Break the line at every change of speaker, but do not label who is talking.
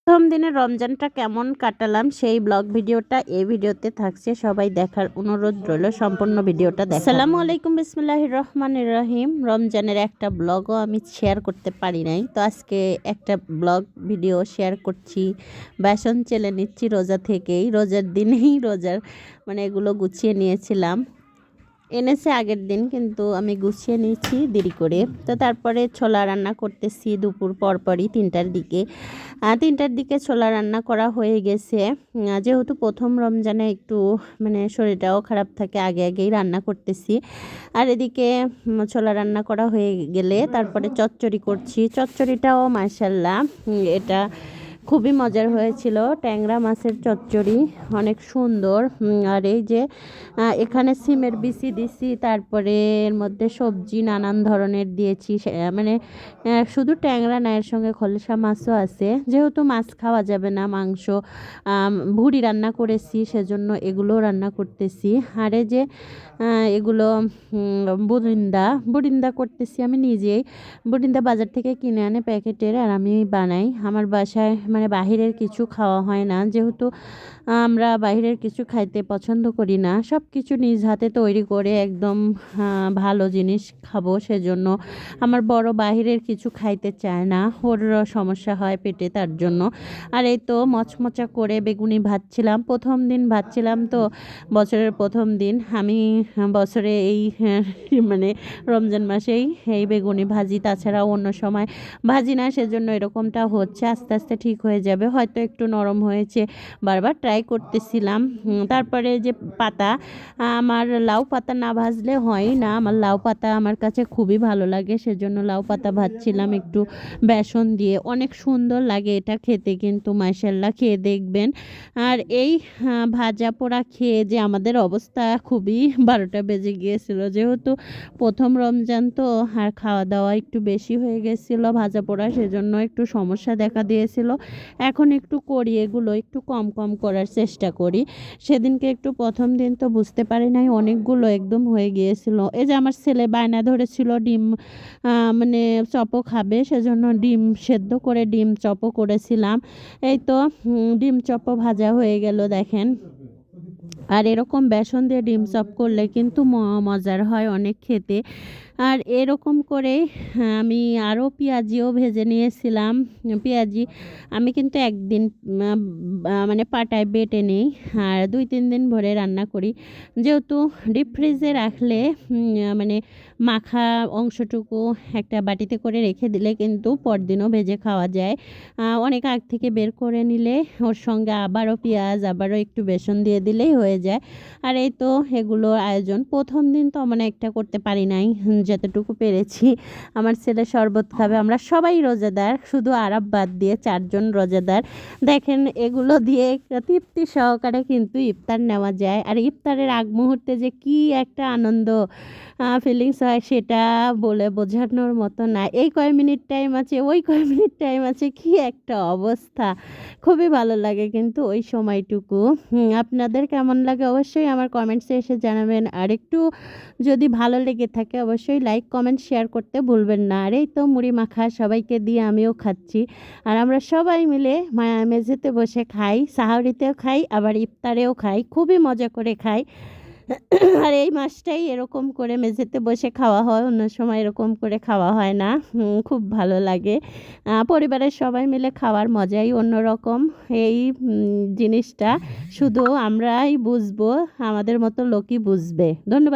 প্রথম দিনের রমজানটা কেমন কাটালাম সেই ব্লগ ভিডিওটা এই ভিডিওতে থাকছে, সবাই দেখার অনুরোধ রইল। সম্পূর্ণ ভিডিওটা দেখ। আসসালামু আলাইকুম, বিসমিল্লাহির রহমানির রহিম। রমজানের একটা ব্লগও আমি শেয়ার করতে পারি নাই, তো আজকে একটা ব্লগ ভিডিও শেয়ার করছি। বেসন চেলে নিচ্ছি রোজা থেকেই, রোজার দিনেই এগুলো গুছিয়ে নিয়েছিলাম, এনেছে আগের দিন, কিন্তু আমি গুছিয়ে নিয়েছি দেরি করে। তো তারপরে ছোলা রান্না করতেছি দুপুর পরপরই 3টার দিকে। 3টার দিকে ছোলা রান্না করা হয়ে গেছে। যেহেতু প্রথম রমজানে একটু শরীরটাও খারাপ থাকে, আগে আগেই রান্না করতেছি। আর এদিকে ছোলা রান্না করা হয়ে গেলে তারপরে চচ্চড়ি করছি। চচ্চড়িটাও মাশাআল্লাহ এটা খুবই মজার হয়েছিল। ট্যাংরা মাছের চচ্চড়ি অনেক সুন্দর। আর এই যে এখানে সিমের বিচি দিছি, তারপরে এর মধ্যে সবজি নানান ধরনের দিয়েছি। শুধু ট্যাংরা না, এর সঙ্গে খলসা মাছও আছে। যেহেতু মাছ খাওয়া যাবে না, মাংস ভুড়ি রান্না করেছি, সেজন্য এগুলো রান্না করতেছি। আর এই যে এগুলো বুরিন্দা করতেছি আমি নিজেই। বুরিন্দা বাজার থেকে কিনে আনে প্যাকেটের, আর আমি বানাই। আমার বাসায় বাহিরের কিছু খাওয়া হয় না, যেহেতু আমরা বাহিরের কিছু খাইতে পছন্দ করি না। সব কিছু নিজ হাতে তৈরি করে একদম ভালো জিনিস খাবো, সেজন্য আমার বড় বাহিরের কিছু খাইতে চায় না, ওর সমস্যা হয় পেটে, তার জন্য। আর এই তো মচমচা করে বেগুনি ভাজছিলাম, প্রথম দিন ভাজছিলাম, তো বছরের প্রথম দিন আমি বছরে এই রমজান মাসেই এই বেগুনি ভাজি, তাছাড়া অন্য সময় ভাজি না, সেজন্য এরকমটা হচ্ছে। আস্তে আস্তে ঠিক হয়ে যাবে, হয়তো একটু নরম হয়েছে, বারবার ট্রাই করতেছিলাম। তারপরে যে পাতা, আমার লাউ পাতা না ভাজলে হয় না, আমার লাউ পাতা আমার কাছে খুবই ভালো লাগে, সেজন্য লাউ পাতা ভাজছিলাম একটু বেসন দিয়ে। অনেক সুন্দর লাগে এটা খেতে, কিন্তু মাশাআল্লাহ খেয়ে দেখবেন। আর এই ভাজা পোড়া খেয়ে যে আমাদের অবস্থা খুবই 12টা বেজে গিয়েছিল, যেহেতু প্রথম রমজান তো, আর খাওয়া দাওয়া একটু বেশি হয়ে গেছিল ভাজা পোড়া, সেজন্য একটু সমস্যা দেখা দিয়েছিল। এখন একটু করি, এগুলো একটু কম কম করার চেষ্টা করি। সেদিনকে একটু প্রথম দিন তো বুঝতে পারি নাই, অনেকগুলো একদম হয়ে গিয়েছিল। এই যে আমার ছেলে বায়না ধরেছিল ডিম চপও খাবে, সেজন্য ডিম সেদ্ধ করে ডিম চপও করেছিলাম। এই তো ডিম চপও ভাজা হয়ে গেল দেখেন। আর এরকম বেসন দিয়ে ডিম চপ করলে কিন্তু মজার হয় অনেক খেতে। আর এরকম করে আমি আরও পেঁয়াজিও ভেজে নিয়েছিলাম। পেঁয়াজি আমি কিন্তু একদিন পাটায় বেটে নিই, আর 2-3 দিন ভরে রান্না করি। যেহেতু ডিপ ফ্রিজে রাখলে মাখা অংশটুকু একটা বাটিতে করে রেখে দিলে কিন্তু পরদিনও ভেজে খাওয়া যায়। অনেক আগ থেকে বের করে নিলে ওর সঙ্গে আবারও পেঁয়াজ, আবারও একটু বেসন দিয়ে দিলেই হয়ে যায়। আর এই তো এগুলোর আয়োজন। প্রথম দিন তো একটা করতে পারি নাই, যতটুকু পেরেছি। আমার ছেলে শরবত খাবে, আমরা সবাই রোজাদার, শুধু আরাব বাদ দিয়ে 4 জন রোজাদার। দেখেন এগুলো দিয়ে তৃপ্তি সহকারে কিন্তু ইফতার নেওয়া যায়। আর ইফতারের আগ মুহূর্তে যে কি একটা আনন্দ ফিলিংস হয়, সেটা বলে বোঝানোর মতো না। এই কয় মিনিট টাইম আছে, ওই কয় মিনিট টাইম আছে, কি একটা অবস্থা, খুবই ভালো লাগে কিন্তু ওই সময়টুকু। আপনাদের কেমন লাগে অবশ্যই আমার কমেন্টসে এসে জানাবেন। আর একটু যদি ভালো লেগে থাকে অবশ্যই লাইক কমেন্ট শেয়ার করতে ভুলবেন না। আর এই তো মুড়ি মাখা সবাইকে দিয়ে আমিও খাচ্ছি, আর আমরা সবাই মিলে মেঝেতে বসে খাই, সাহারিতেও খাই, আবার ইফতারেও খাই, খুবই মজা করে খাই। আর এই মাসটাই এরকম করে মেঝেতে বসে খাওয়া হয়, অন্য সময় এরকম করে খাওয়া হয় না। খুব ভালো লাগে, পরিবারের সবাই মিলে খাওয়ার মজাই অন্যরকম। এই জিনিসটা শুধু আমরাই বুঝবো, আমাদের মতো লোকই বুঝবে। ধন্যবাদ।